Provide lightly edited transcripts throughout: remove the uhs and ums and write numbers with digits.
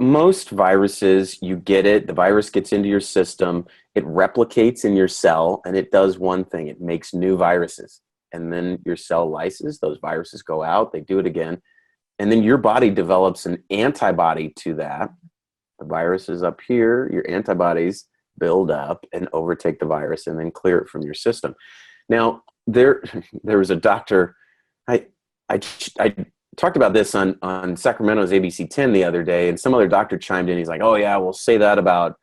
most viruses, you get it, the virus gets into your system, it replicates in your cell, and it does one thing, it makes new viruses. And then your cell lyses, those viruses go out, they do it again, and then your body develops an antibody to that. The virus is up here, your antibodies build up and overtake the virus and then clear it from your system. Now, there was a doctor, I talked about this on Sacramento's ABC 10 the other day, and some other doctor chimed in. He's like, "Oh yeah, well say that about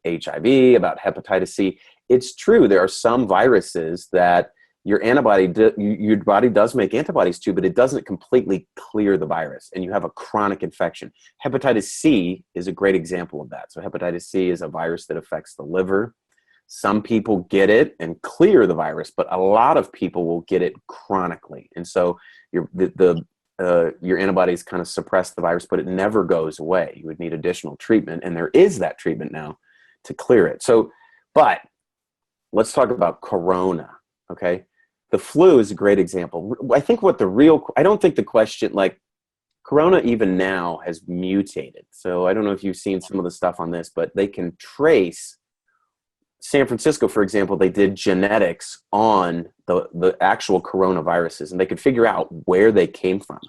HIV, about hepatitis C." It's true. There are some viruses that your body does make antibodies to, but it doesn't completely clear the virus, and you have a chronic infection. Hepatitis C is a great example of that. So hepatitis C is a virus that affects the liver. Some people get it and clear the virus, but a lot of people will get it chronically. And so your antibodies kind of suppress the virus, but it never goes away. You would need additional treatment, and there is that treatment now to clear it. So, but let's talk about corona, okay? The flu is a great example. I think I don't think the question, like, corona even now has mutated. So I don't know if you've seen some of the stuff on this, but they can trace San Francisco, for example, they did genetics on the actual coronaviruses, and they could figure out where they came from.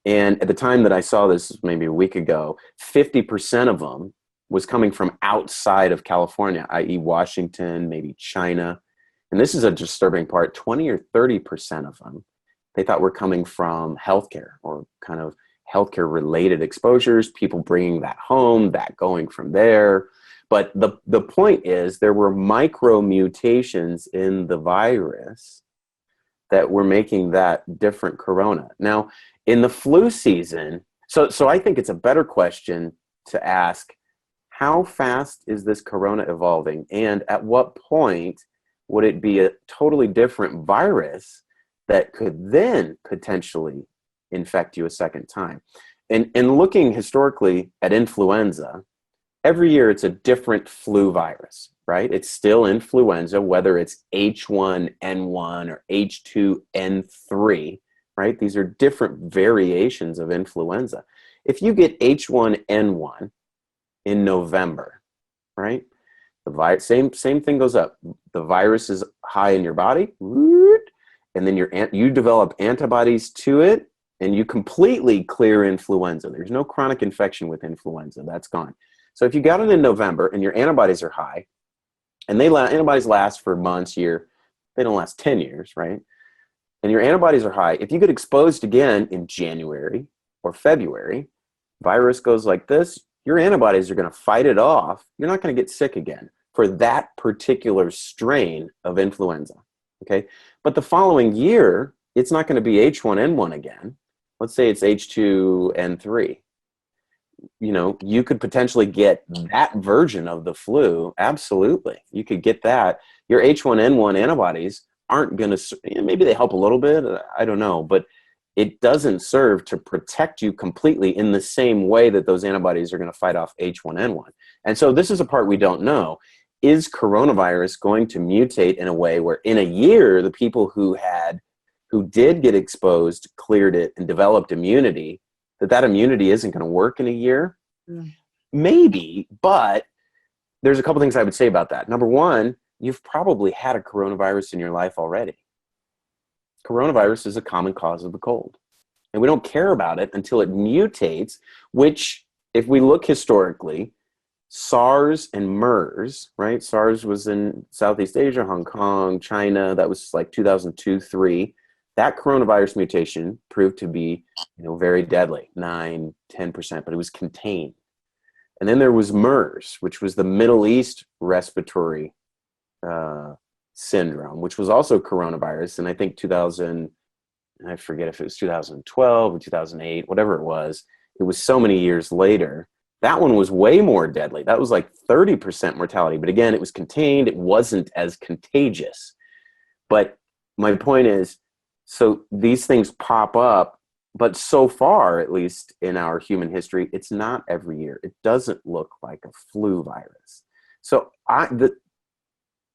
And at the time that I saw this, maybe a week ago, 50% of them was coming from outside of California, i.e. Washington, maybe China. And this is a disturbing part, 20 or 30% of them, they thought were coming from healthcare or kind of healthcare related exposures, people bringing that home, that going from there. But the point is there were micro mutations in the virus that were making that different corona. Now, in the flu season, so I think it's a better question to ask, how fast is this corona evolving? And at what point would it be a totally different virus that could then potentially infect you a second time? And looking historically at influenza, every year it's a different flu virus, right? It's still influenza, whether it's H1N1 or H2N3, right? These are different variations of influenza. If you get H1N1 in November, right? Same thing goes up. The virus is high in your body, and then you develop antibodies to it, and you completely clear influenza. There's no chronic infection with influenza. That's gone. So if you got it in November and your antibodies are high, and antibodies last for months, they don't last 10 years, right? And your antibodies are high. If you get exposed again in January or February, virus goes like this, your antibodies are going to fight it off. You're not going to get sick again for that particular strain of influenza, okay? But the following year, it's not going to be H1N1 again. Let's say it's H2N3. You could potentially get that version of the flu. Absolutely. You could get that. Your H1N1 antibodies aren't going to, maybe they help a little bit, I don't know, but it doesn't serve to protect you completely in the same way that those antibodies are going to fight off H1N1. And so this is a part we don't know. Is coronavirus going to mutate in a way where in a year, the people who did get exposed, cleared it, and developed immunity, that immunity isn't going to work in a year? Maybe, but there's a couple things I would say about that. Number one, you've probably had a coronavirus in your life already. Coronavirus is a common cause of the cold, and we don't care about it until it mutates, which, if we look historically, SARS and MERS, right? SARS was in Southeast Asia, Hong Kong, China. That was like 2002, 3. That coronavirus mutation proved to be, very deadly, 9, 10%, but it was contained. And then there was MERS, which was the Middle East respiratory syndrome, which was also coronavirus. And I think I forget if it was 2012 or 2008, whatever it was so many years later. That one was way more deadly. That was like 30% mortality. But again, it was contained. It wasn't as contagious. But my point is, so these things pop up, but so far, at least in our human history, it's not every year. It doesn't look like a flu virus. So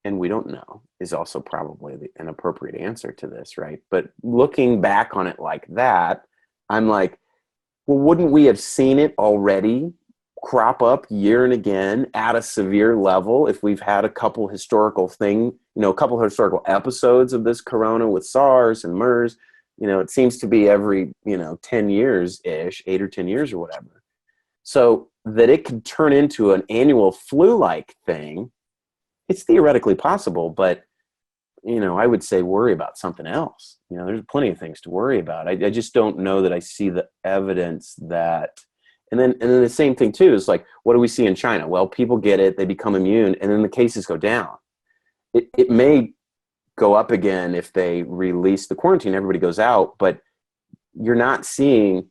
and we don't know is also probably an appropriate answer to this, right? But looking back on it like that, I'm like, Well, wouldn't we have seen it already crop up year and again at a severe level if we've had a couple historical a couple historical episodes of this corona with SARS and MERS? It seems to be every, 10 years-ish, 8 or 10 years or whatever. So that it could turn into an annual flu-like thing, it's theoretically possible, but, I would say worry about something else. There's plenty of things to worry about. I just don't know that I see the evidence that, and then the same thing too is like, what do we see in China? Well, people get it, they become immune, and then the cases go down. It may go up again if they release the quarantine, everybody goes out, but you're not seeing,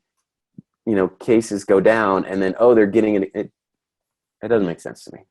cases go down and then, they're getting it. It doesn't make sense to me.